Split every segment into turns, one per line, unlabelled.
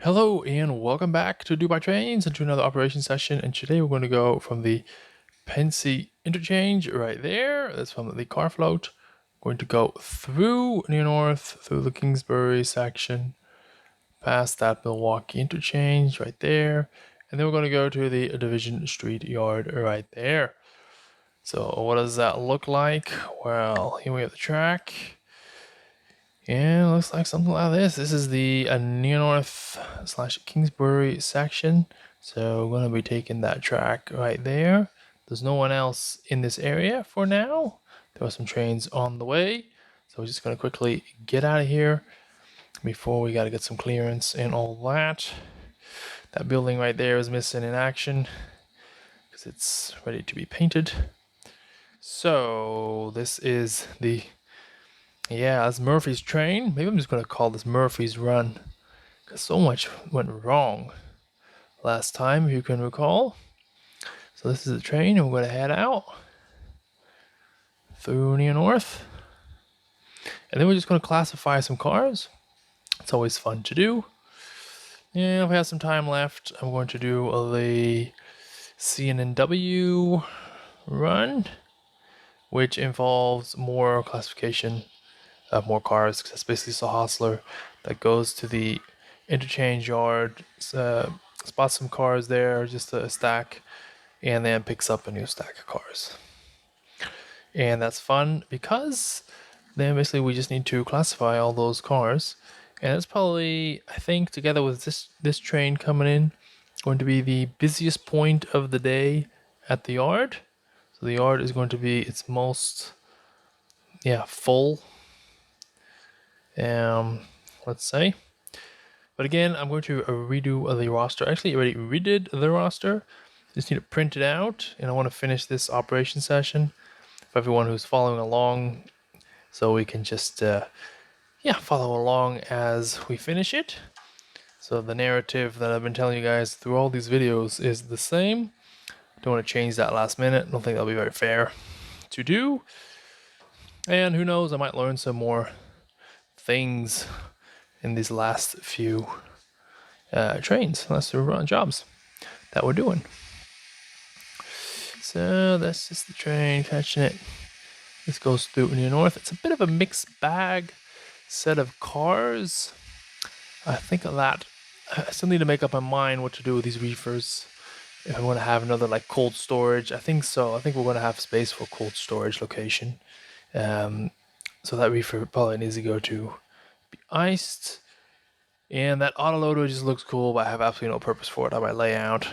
Hello and welcome back to Do By Trains and to another operation session. And today we're going to go from the Pensy interchange right there. That's from the car float. We're going to go through near north, through the Kingsbury section, past that Milwaukee interchange right there. And then we're going to go to the Division Street yard right there. So what does that look like? Well, here we have the track. Yeah, looks like something like this. This is the near north / Kingsbury section. So we're going to be taking that track right there. There's no one else in this area for now. There are some trains on the way. So we're just going to quickly get out of here before we got to get some clearance and all that. That building right there is missing in action because it's ready to be painted. So this is the that's Murphy's train. Maybe I'm just going to call this Murphy's run because so much went wrong last time, if you can recall. So this is the train, and we're going to head out through near north. And then we're just going to classify some cars. It's always fun to do. And if we have some time left, I'm going to do the CNNW run, which involves more classification of more cars, because that's basically a hostler that goes to the interchange yard, spots some cars there, just a stack, and then picks up a new stack of cars. And that's fun because then basically we just need to classify all those cars. And it's probably, I think, together with this train coming in, going to be the busiest point of the day at the yard. So the yard is going to be its most full, let's say. But again, I'm going to redo the roster. Actually, I already redid the roster. Just need to print it out, and I want to finish this operation session for everyone who's following along, so we can just follow along as we finish it. So the narrative that I've been telling you guys through all these videos is the same. Don't want to change that last minute. I don't think that'll be very fair to do. And who knows, I might learn some more things in these last few trains, last few jobs that we're doing. So that's just the train catching it. This goes through near north. It's a bit of a mixed bag set of cars. I think of that. I still need to make up my mind what to do with these reefers. If I want to have another like cold storage, I think so. I think we're going to have space for cold storage location. So that reefer probably needs to go to be iced. And that autoloader just looks cool, but I have absolutely no purpose for it on my layout.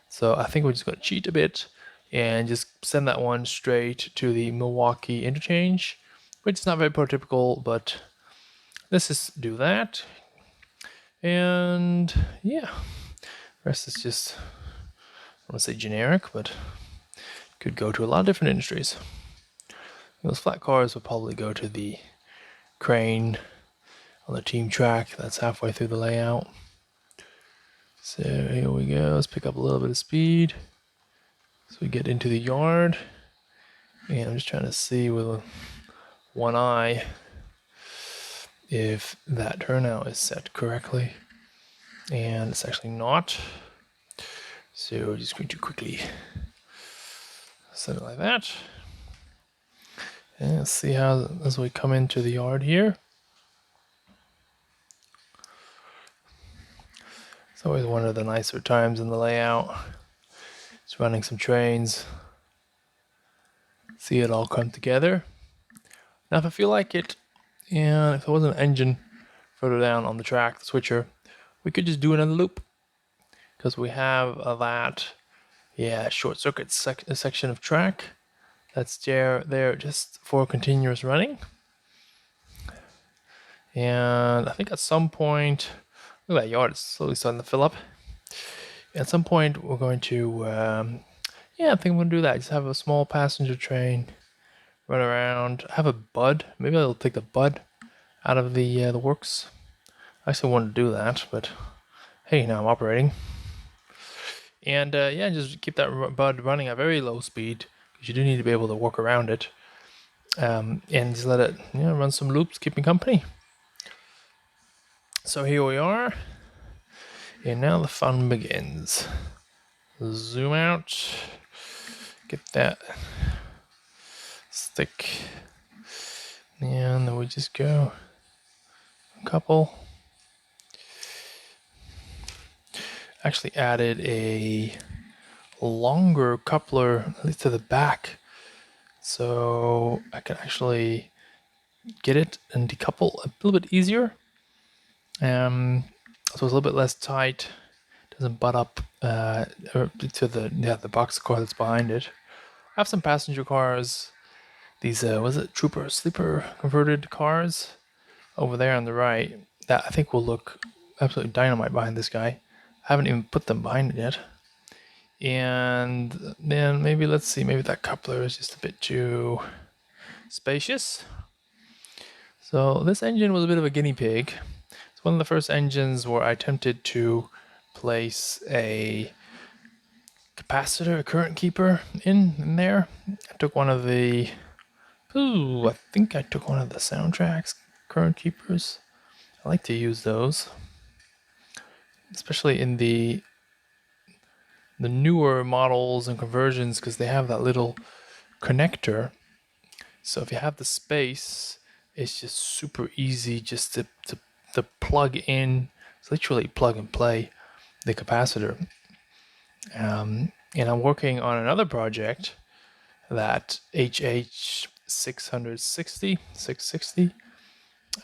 So I think we're just going to cheat a bit and just send that one straight to the Milwaukee interchange, which is not very prototypical, but let's just do that. And the rest is just, I want to say generic, but could go to a lot of different industries. Those flat cars will probably go to the crane on the team track. That's halfway through the layout. So here we go. Let's pick up a little bit of speed so we get into the yard. And I'm just trying to see with one eye if that turnout is set correctly. And it's actually not. So we're just going to quickly set it like that. And let's see how as we come into the yard here. It's always one of the nicer times in the layout. Just running some trains. See it all come together. Now if I feel like it, and if there was an engine further down on the track, the switcher, we could just do another loop. Because we have that short circuit section of track that's there just for continuous running. And I think at some point, look at that yard, it's slowly starting to fill up. At some point, we're going to, I think I'm going to do that. Just have a small passenger train run around. Have a bud. Maybe I'll take the bud out of the works. I actually wanted to do that, but hey, now I'm operating. And just keep that bud running at very low speed, because you do need to be able to work around it. And just let it run some loops, keep me company. So here we are. And now the fun begins. Zoom out. Get that stick. And then we just go a couple. Actually added a longer coupler, at least to the back. So I can actually get it and decouple a little bit easier. So it's a little bit less tight. Doesn't butt up to the box car that's behind it. I have some passenger cars. These was it trooper sleeper converted cars over there on the right that I think will look absolutely dynamite behind this guy. I haven't even put them behind it yet. And then maybe let's see, maybe that coupler is just a bit too spacious. So this engine was a bit of a guinea pig. It's one of the first engines where I attempted to place a capacitor, a current keeper in there. I took one of the, I think I took one of the SOUNDTRAXX current keepers. I like to use those, especially in the newer models and conversions, because they have that little connector. So if you have the space, it's just super easy just to plug in. It's literally plug and play the capacitor. And I'm working on another project, that HH660, 660.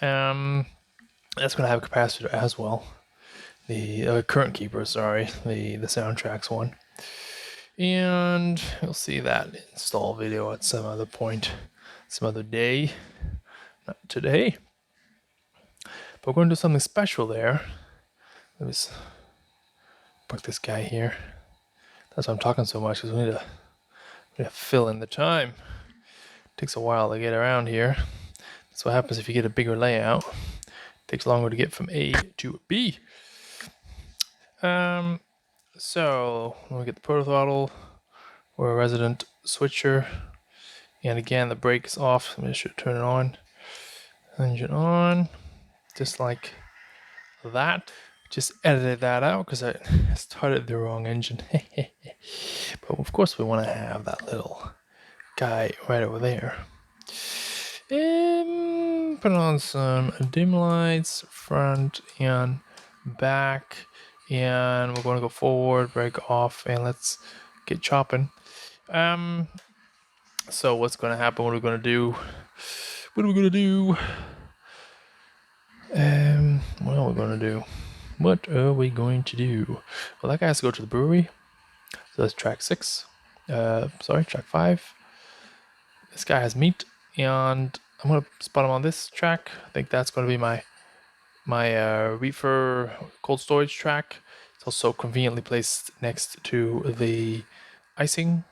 That's going to have a capacitor as well. The current keeper, sorry, the SOUNDTRAXX one. And you'll see that install video at some other point, some other day, not today. But we're going to do something special there. Let me just put this guy here. That's why I'm talking so much, because we need to fill in the time. It takes a while to get around here. That's what happens if you get a bigger layout. It takes longer to get from A to B. So when we get the proto throttle, we're a resident switcher. And again, the brake is off. So I should turn it on. Engine on, just like that. Just edited that out because I started the wrong engine. But of course we want to have that little guy right over there. Put on some dim lights, front and back. And we're going to go forward, brake off, and let's get chopping. So what's going to happen? What are we going to do? What are we going to do? What are we going to do? What are we going to do? Well, that guy has to go to the brewery. So that's track 6. Track 5. This guy has meat, and I'm going to spot him on this track. I think that's going to be my reefer cold storage track. It's also conveniently placed next to the icing.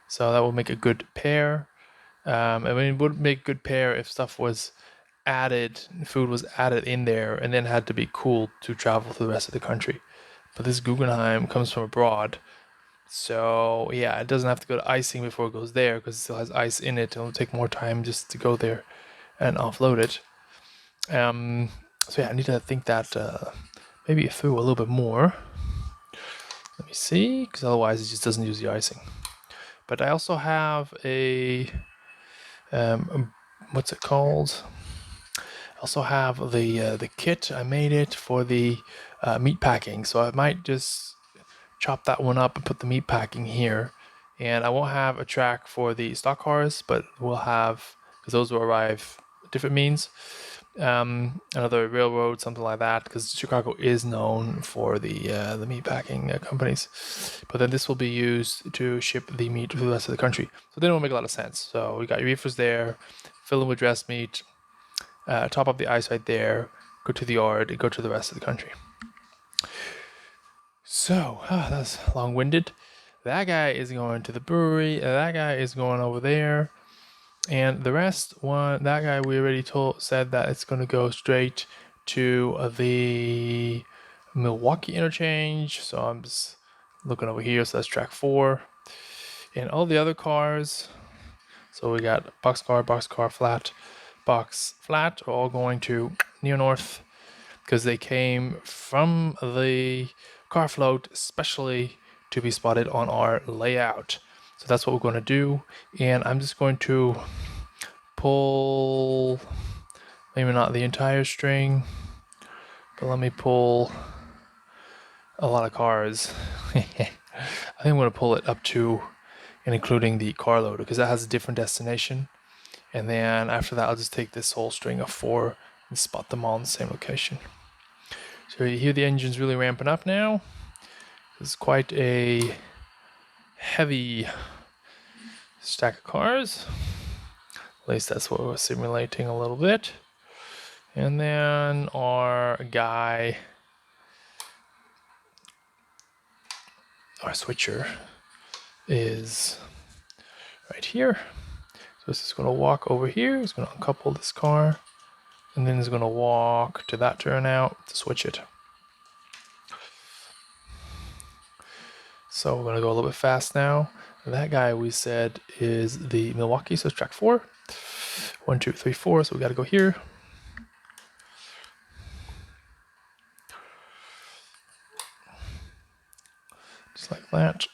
So that will make a good pair. I mean, it would make a good pair if stuff was added, food was added in there and then had to be cooled to travel to the rest of the country. But this Guggenheim comes from abroad. So yeah, it doesn't have to go to icing before it goes there because it still has ice in it. It'll take more time just to go there and offload it. So yeah, I need to think that maybe through a little bit more. Let me see, because otherwise it just doesn't use the icing. But I also have a what's it called? I also have the kit. I made it for the meat packing, so I might just chop that one up and put the meat packing here. And I won't have a track for the stock cars, but we'll have, because those will arrive different means. Another railroad, something like that, because Chicago is known for the meat packing companies. But then this will be used to ship the meat to the rest of the country. So they don't make a lot of sense. So we got your reefers there, fill them with dressed meat, top up the ice right there, go to the yard, and go to the rest of the country. So, that's long-winded. That guy is going to the brewery. That guy is going over there. And the rest, that guy we already said that it's going to go straight to the Milwaukee interchange. So I'm just looking over here. So that's track 4. And all the other cars, so we got boxcar, flat, box, flat, are all going to near north. because they came from the car float, especially to be spotted on our layout. So that's what we're going to do. And I'm just going to pull, maybe not the entire string, but let me pull a lot of cars. I think I'm going to pull it up to and including the car loader, because that has a different destination. And then after that, I'll just take this whole string of 4 and spot them all in the same location. So you hear the engine's really ramping up now. It's quite a heavy stack of cars. At least that's what we're simulating a little bit. And then our guy, our switcher, is right here. So this is going to walk over here. It's going to uncouple this car. And then it's going to walk to that turnout to switch it. So we're going to go a little bit fast now. That guy we said is the Milwaukee, so it's track 4. 1, 2, 3, 4. So we got to go here. Just like that.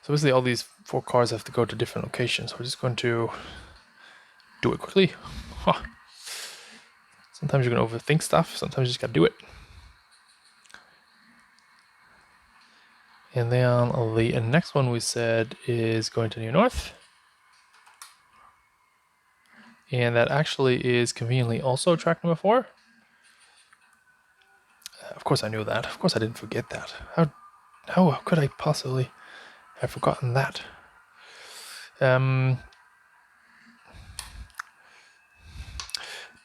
So basically all these 4 cars have to go to different locations. So we're just going to do it quickly. Huh. Sometimes you're going to overthink stuff. Sometimes you just got to do it. And then the next one we said is going to New North. And that actually is conveniently also track number 4. Of course I knew that. Of course I didn't forget that. How could I possibly have forgotten that?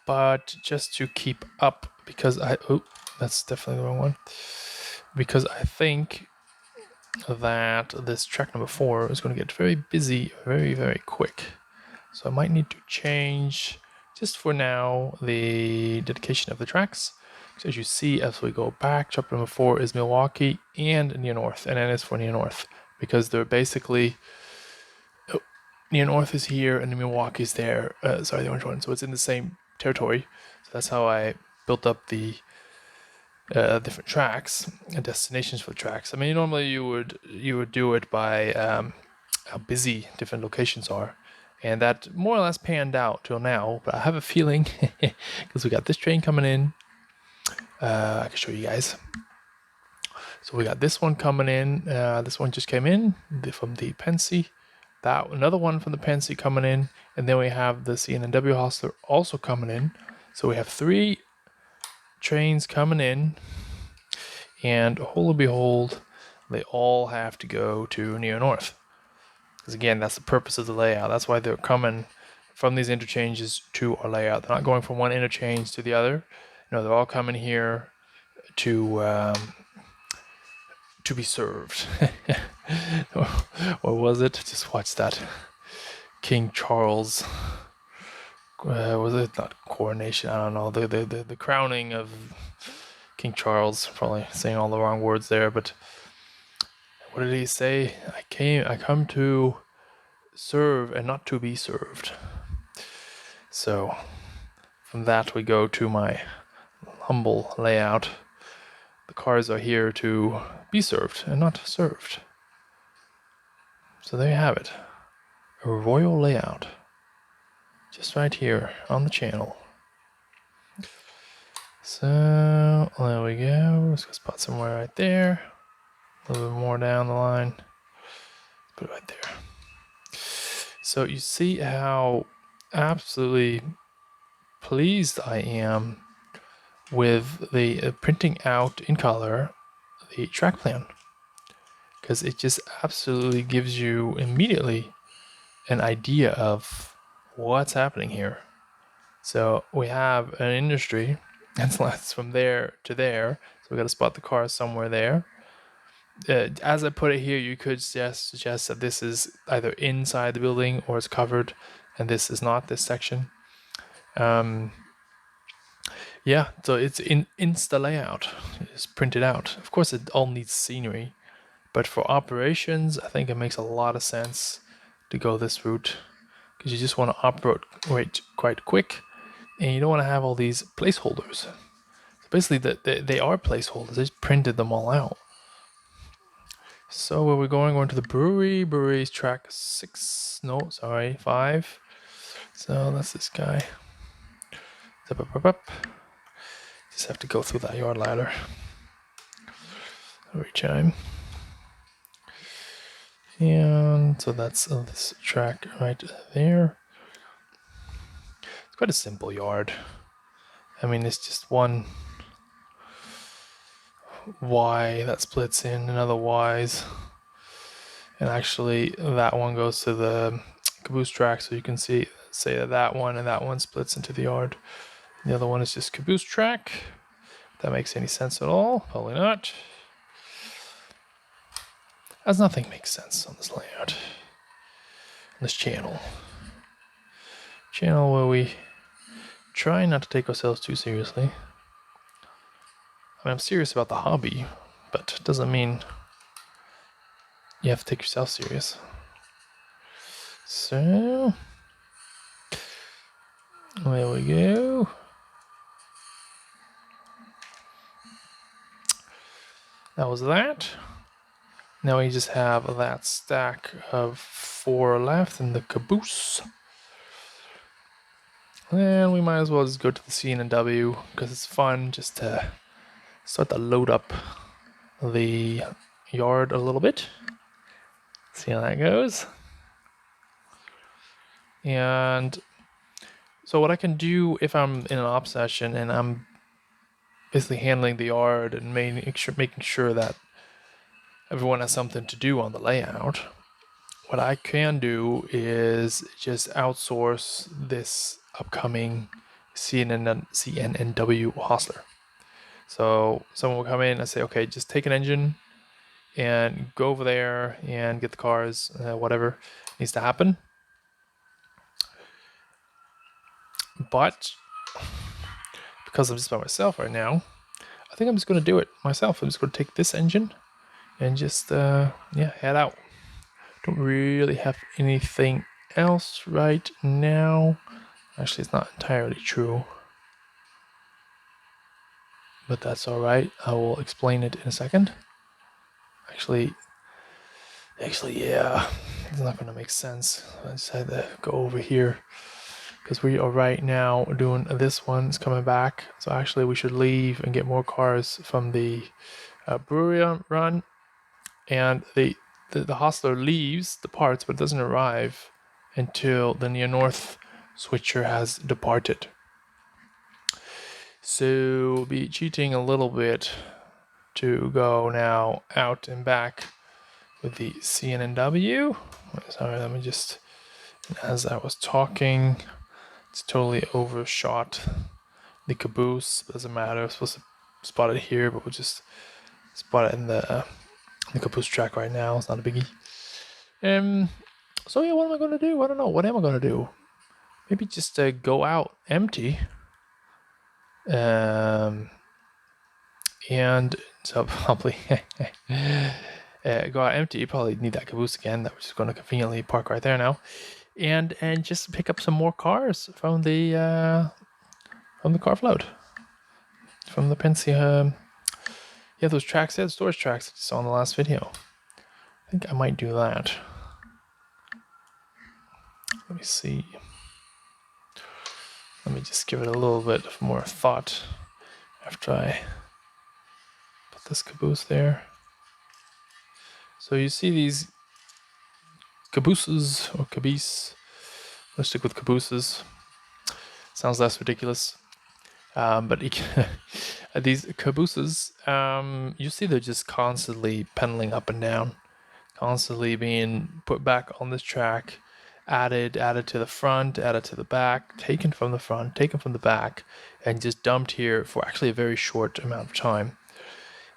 But just to keep up, because that's definitely the wrong one. Because I think that this track number 4 is going to get very busy very, very quick. So I might need to change, just for now, the dedication of the tracks. So as you see, as we go back, track number 4 is Milwaukee and Near North, and then it's for Near North, because they're basically, Near North is here and Milwaukee is there. Sorry, the orange one. So it's in the same territory. So that's how I built up the different tracks and destinations for tracks. I mean, normally you would do it by how busy different locations are, and that more or less panned out till now. But I have a feeling, because we got this train coming in, I can show you guys. So we got this one coming in. This one just came in from the Pensy. That another one from the Pensy coming in, and then we have the CNNW hostler also coming in. So we have 3 trains coming in, and holy behold, they all have to go to Near North. Because again, that's the purpose of the layout. That's why they're coming from these interchanges to our layout. They're not going from one interchange to the other. No, they're all coming here to be served. Or was it? Just watch that. King Charles. Was it not coronation? I don't know. The crowning of King Charles. Probably saying all the wrong words there, but what did he say? I come to serve and not to be served. So from that we go to my humble layout. The cars are here to be served and not served. So there you have it. A royal layout. Just right here on the channel. So there we go. Let's go spot somewhere right there. A little bit more down the line. Put it right there. So you see how absolutely pleased I am with the printing out in color the track plan, because it just absolutely gives you immediately an idea of what's happening here. So we have an industry that's from there to there, so we got to spot the car somewhere there. As I put it here, you could just suggest that this is either inside the building or it's covered, and this is not this section. Yeah, so it's in Insta layout. It's printed out. Of course, it all needs scenery, but for operations, I think it makes a lot of sense to go this route, because you just want to operate quite quick, and you don't want to have all these placeholders. So basically, they are placeholders. They just printed them all out. So where we're going? We're going to the brewery. Brewery's track 6. No, sorry, 5. So that's this guy. Up. Just have to go through that yard ladder every time. And so that's this track right there. It's quite a simple yard. I mean, it's just one Y that splits in another Y's. And actually, that one goes to the Caboose track, so you can say that one and that one splits into the yard. The other one is just Caboose track. If that makes any sense at all? Probably not. As nothing makes sense on this layout. On this channel. Channel where we try not to take ourselves too seriously. I mean, I'm serious about the hobby, but it doesn't mean you have to take yourself serious. So, there we go. That was that. Now we just have that stack of 4 left in the Caboose. And we might as well just go to the CNNW because it's fun just to start to load up the yard a little bit. See how that goes. And so what I can do if I'm in an op session and I'm basically handling the yard and making sure that everyone has something to do on the layout, what I can do is just outsource this upcoming CNNW hostler. So someone will come in and say, okay, just take an engine and go over there and get the cars, whatever needs to happen. But because I'm just by myself right now, I think I'm just going to do it myself. I'm just going to take this engine and just, head out. Don't really have anything else right now. Actually, it's not entirely true. But that's all right. I will explain it in a second. Actually, yeah. It's not going to make sense. I just had to go over here. Because we are right now doing this one. It's coming back. So actually, we should leave and get more cars from the brewery run. And the hostler leaves the parts, but it doesn't arrive until the near north switcher has departed. So we'll be cheating a little bit to go now out and back with the CNNW. Sorry, let me just, as I was talking, it's totally overshot the Caboose. Doesn't matter, I'm supposed to spot it here, but we'll just spot it in the Caboose track right now. It's not a biggie. So yeah, what am I going to do? I don't know. What am I going to do? Maybe just go out empty. And so probably go out empty. You probably need that Caboose again. That we're just going to conveniently park right there now, and just pick up some more cars from the car float, from the Pennsy. Yeah, those tracks, yeah, the storage tracks that you saw in the last video. I think I might do that. Let me see. Let me just give it a little bit more thought after I put this Caboose there. So you see these Cabooses or Caboose. Let's stick with Cabooses. Sounds less ridiculous. But these Cabooses, you see they're just constantly pedaling up and down, constantly being put back on this track, added to the front, added to the back, taken from the front, taken from the back, and just dumped here for actually a very short amount of time.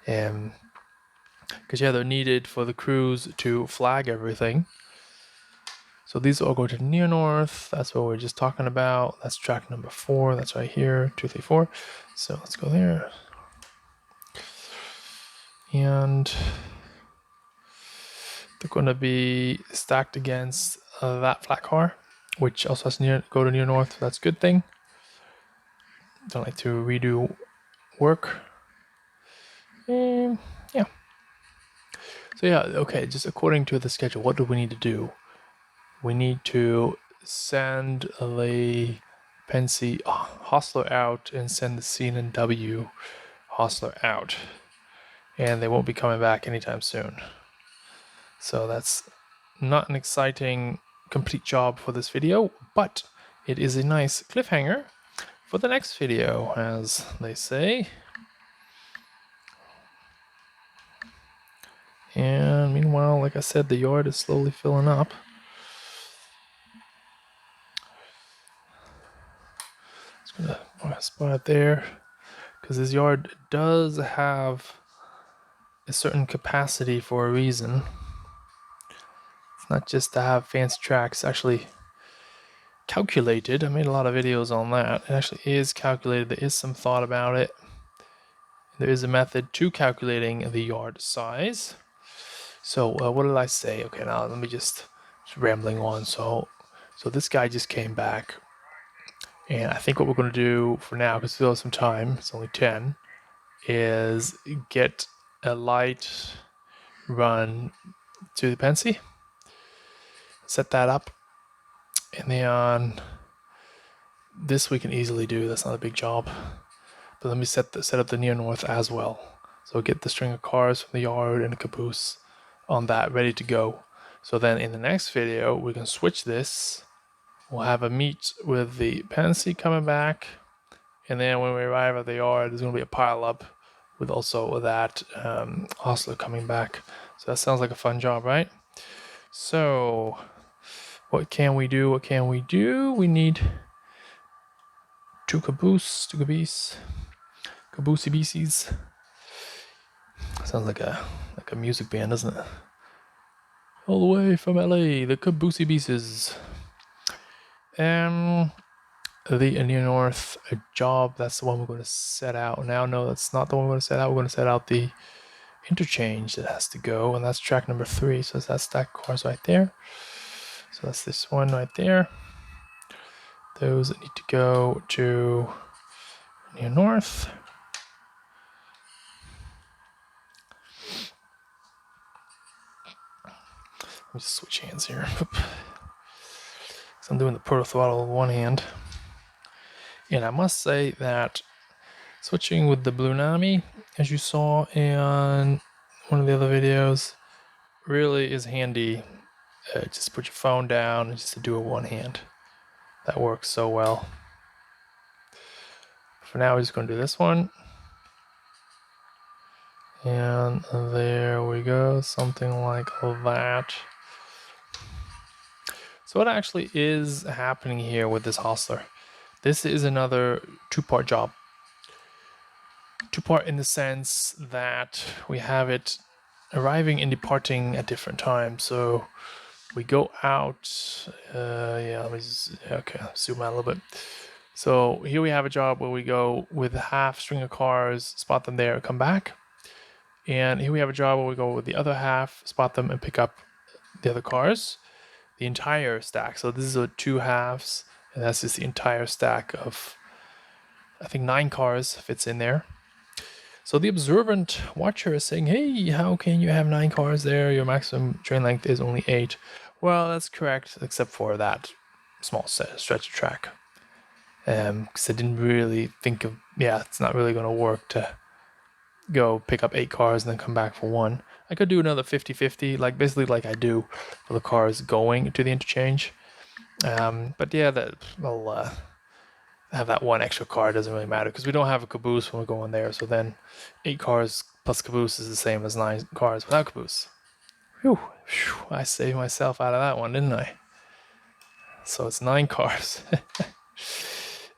Because they're needed for the crews to flag everything. So these all go to near north. That's what we're just talking about. That's track number 4. That's right here, 2, 3, 4. So let's go there. And they're going to be stacked against that flat car. which also has to go to near north. So that's a good thing. Don't like to redo work. Yeah. So yeah, okay, just according to the schedule, what do we need to do? We need to send the Pensy Hostler out and send the CNNW Hostler out. And they won't be coming back anytime soon. So that's not an exciting complete job for this video, but it is a nice cliffhanger for the next video, as they say. And meanwhile, like I said, the yard is slowly filling up. Just gonna put a spot there, because this yard does have a certain capacity for a reason. It's not just to have fancy tracks actually calculated. I made a lot of videos on that. It actually is calculated. There is some thought about it. There is a method to calculating the yard size. So what did I say? Okay, now let me just rambling on. So this guy just came back, and I think what we're going to do for now, because we still have some time, it's only 10, is get a light run to the Pensy, set that up, and then this we can easily do. That's not a big job. But let me set up the near north as well. So get the string of cars from the yard and the caboose on that ready to go. So then in the next video we can switch this. We'll have a meet with the Pensy coming back, and then when we arrive at the yard, there's going to be a pile up with also that Osler coming back. So that sounds like a fun job, right? So what can we do? What can we do? We need two Caboose, Caboosey Beesies. Sounds like a music band, doesn't it? All the way from LA, the Caboosey Beesies. The near north job, that's the one we're going to set out now. No, that's not the one we're going to set out. We're going to set out the interchange that has to go, and that's track number 3. So that's that cars right there. So that's this one right there. Those that need to go to near north. Let me just switch hands here. So I'm doing the proto throttle with one hand. And I must say that switching with the Blue Nami, as you saw in one of the other videos, really is handy. Just put your phone down and just to do it one hand. That works so well. For now, we're just going to do this one. And there we go, something like that. So what actually is happening here with this Hostler? This is another two-part job. Two-part in the sense that we have it arriving and departing at different times. So we go out, let me just, okay, zoom out a little bit. So here we have a job where we go with half string of cars, spot them there, come back. And here we have a job where we go with the other half, spot them, and pick up the other cars, the entire stack. So this is a 2 halves, and that's just the entire stack of, I think, 9 cars fits in there. So the observant watcher is saying, hey, how can you have 9 cars there? Your maximum train length is only 8. Well, that's correct, except for that small stretch of track. Because I didn't really think of, it's not really going to work to go pick up 8 cars and then come back for 1. I could do another 50-50, like basically like I do for the cars going to the interchange. But yeah, I'll have that 1 extra car. It doesn't really matter because we don't have a caboose when we're going there. So then 8 cars plus caboose is the same as 9 cars without caboose. Whew, I saved myself out of that one, didn't I? So it's 9 cars.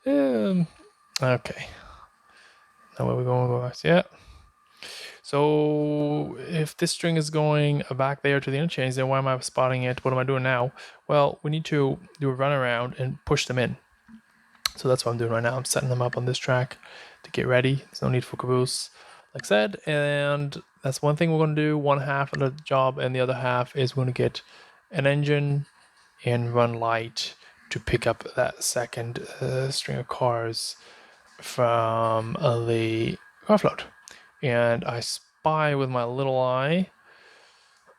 Okay. Now where we going? Yeah. So if this string is going back there to the interchange, then why am I spotting it? What am I doing now? Well, we need to do a run around and push them in. So that's what I'm doing right now. I'm setting them up on this track to get ready. There's no need for caboose, like I said. And that's one thing we're going to do, 1 half of the job, and the other half is we're going to get an engine and run light to pick up that second string of cars from the car float. And I spy with my little eye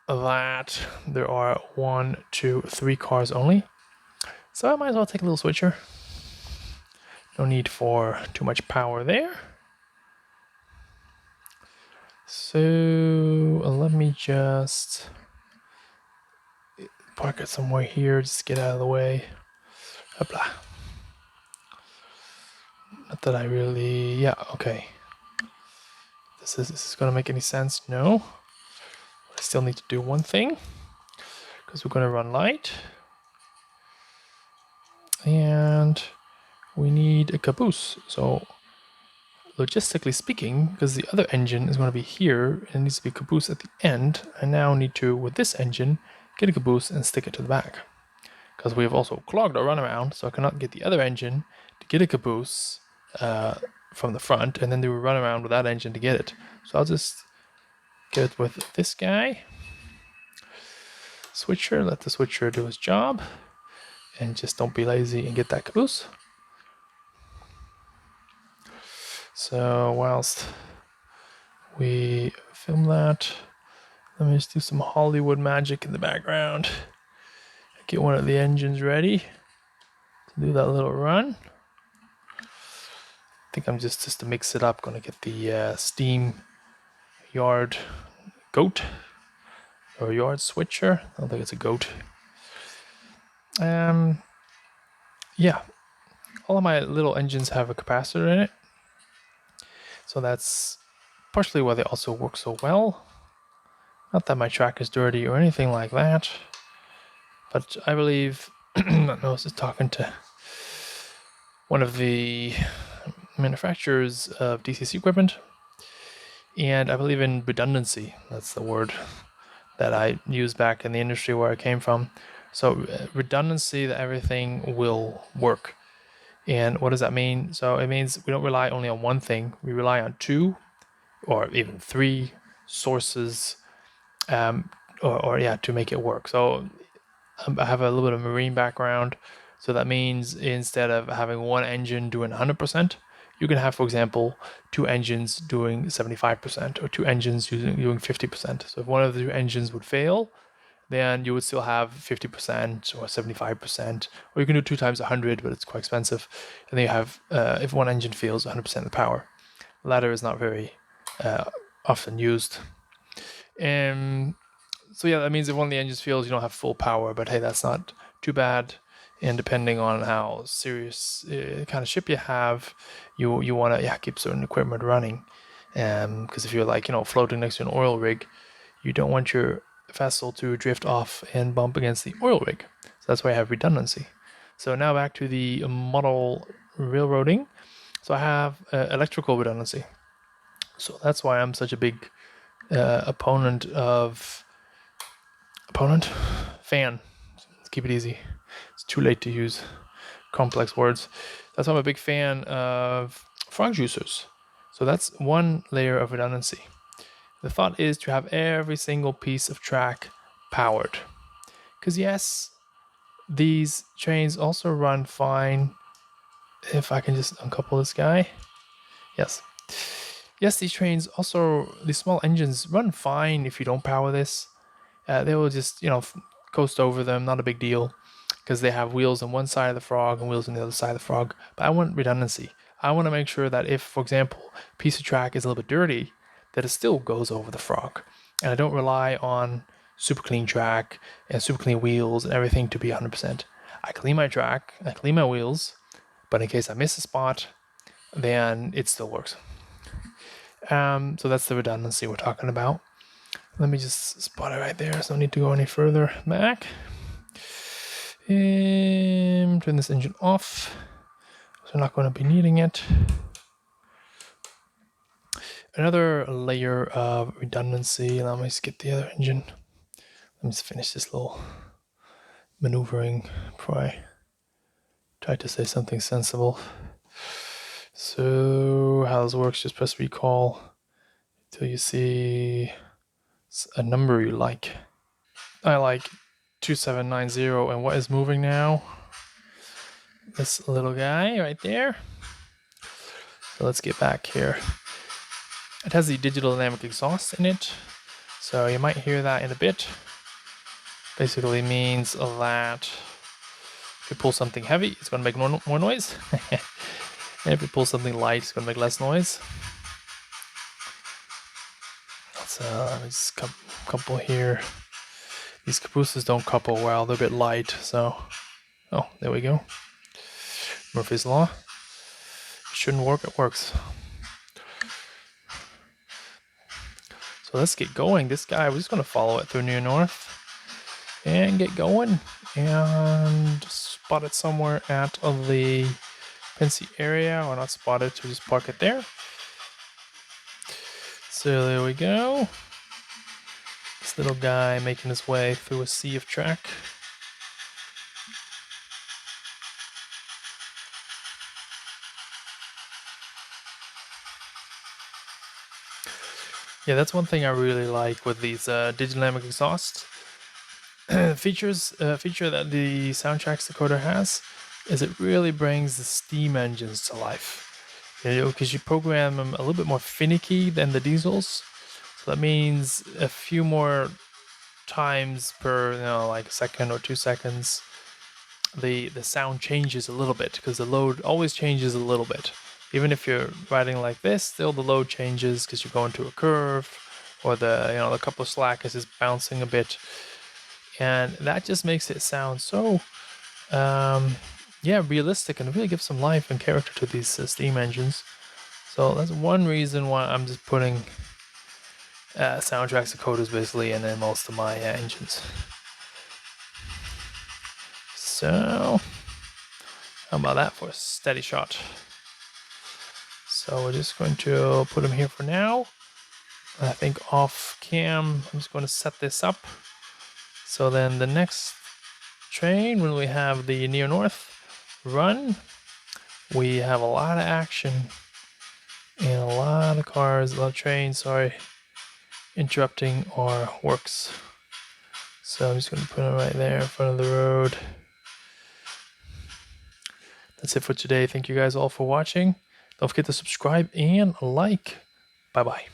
that there are 1, 2, 3 cars only. So I might as well take a little switcher. No need for too much power there. So let me just park it somewhere here, just get out of the way. Hopla. Not that I really, yeah, okay. Is this gonna make any sense? No. I still need to do one thing, because we're gonna run light. And we need a caboose. So logistically speaking, because the other engine is going to be here and it needs to be a caboose at the end, I now need to, with this engine, get a caboose and stick it to the back. Because we have also clogged our runaround, so I cannot get the other engine to get a caboose from the front, and then do a runaround with that engine to get it. So I'll just get it with this guy. Switcher, let the switcher do his job. And just don't be lazy and get that caboose. So whilst we film that, let me just do some Hollywood magic in the background. Get one of the engines ready to do that little run. I think I'm just to mix it up, gonna get the steam yard goat or yard switcher. I don't think it's a goat. Yeah, all of my little engines have a capacitor in it, so that's partially why they also work so well. Not that my track is dirty or anything like that, but I believe I was just talking to one of the manufacturers of DCC equipment, and I believe in redundancy. That's the word that I used back in the industry where I came from. So redundancy, that everything will work. And what does that mean? So it means we don't rely only on one thing. We rely on 2 or even 3 sources to make it work. So I have a little bit of marine background. So that means instead of having one engine doing 100%, you can have, for example, 2 engines doing 75% or 2 engines doing 50%. So if one of the 2 engines would fail, then you would still have 50% or 75%, or you can do 2 times 100, but it's quite expensive. And then you have, if one engine fails, 100% of the power. The latter is not very often used. So yeah, that means if one of the engines fails, you don't have full power, but hey, that's not too bad. And depending on how serious kind of ship you have, you want to keep certain equipment running. Because if you're like, floating next to an oil rig, you don't want your vessel to drift off and bump against the oil rig. So that's why I have redundancy. So now back to the model railroading. So I have electrical redundancy. So that's why I'm such a big fan. Let's keep it easy. It's too late to use complex words. That's why I'm a big fan of frog juicers. So that's one layer of redundancy. The thought is to have every single piece of track powered. Because yes, these trains also run fine. If I can just uncouple this guy. Yes. Yes, these trains also, these small engines run fine if you don't power this. They will just, coast over them, not a big deal. Because they have wheels on one side of the frog and wheels on the other side of the frog. But I want redundancy. I want to make sure that if, for example, a piece of track is a little bit dirty, that it still goes over the frog. And I don't rely on super clean track and super clean wheels and everything to be 100%. I clean my track, I clean my wheels, but in case I miss a spot, then it still works. So that's the redundancy we're talking about. Let me just spot it right there, so I don't need to go any further back. And turn this engine off, so I'm not going to be needing it. Another layer of redundancy. Let me just get the other engine. Let me just finish this little maneuvering before I try to say something sensible. So how this works, just press recall until you see a number you like. I like 2790, and what is moving now? this little guy right there. So let's get back here. It has the digital dynamic exhaust in it, so you might hear that in a bit. Basically means that if you pull something heavy, it's going to make more noise. And if you pull something light, it's going to make less noise. Let's couple here. These cabooses don't couple well, they're a bit light, so... Oh, there we go. Murphy's Law. It shouldn't work, it works. So let's get going. This guy, we're just going to follow it through near north and get going and spot it somewhere at the Pensy area, or not spot it, so just park it there. So there we go. This little guy making his way through a sea of track. Yeah, that's one thing I really like with these digital dynamic exhaust feature that the SOUNDTRAXX decoder has is it really brings the steam engines to life. Because you program them a little bit more finicky than the diesels. So that means a few more times per, like a second or 2 seconds, the sound changes a little bit, because the load always changes a little bit. Even if you're riding like this, still the load changes because you're going to a curve, or the couple of slackers is bouncing a bit, and that just makes it sound so realistic, and really gives some life and character to these steam engines. So that's one reason why I'm just putting SOUNDTRAXX decoders basically in most of my engines. So how about that for a steady shot? So we're just going to put them here for now. I think off cam, I'm just going to set this up. So then the next train, when we have the near north run, we have a lot of action and a lot of cars, a lot of trains, interrupting our works. So I'm just going to put it right there in front of the road. That's it for today. Thank you guys all for watching. Don't forget to subscribe and like. Bye-bye.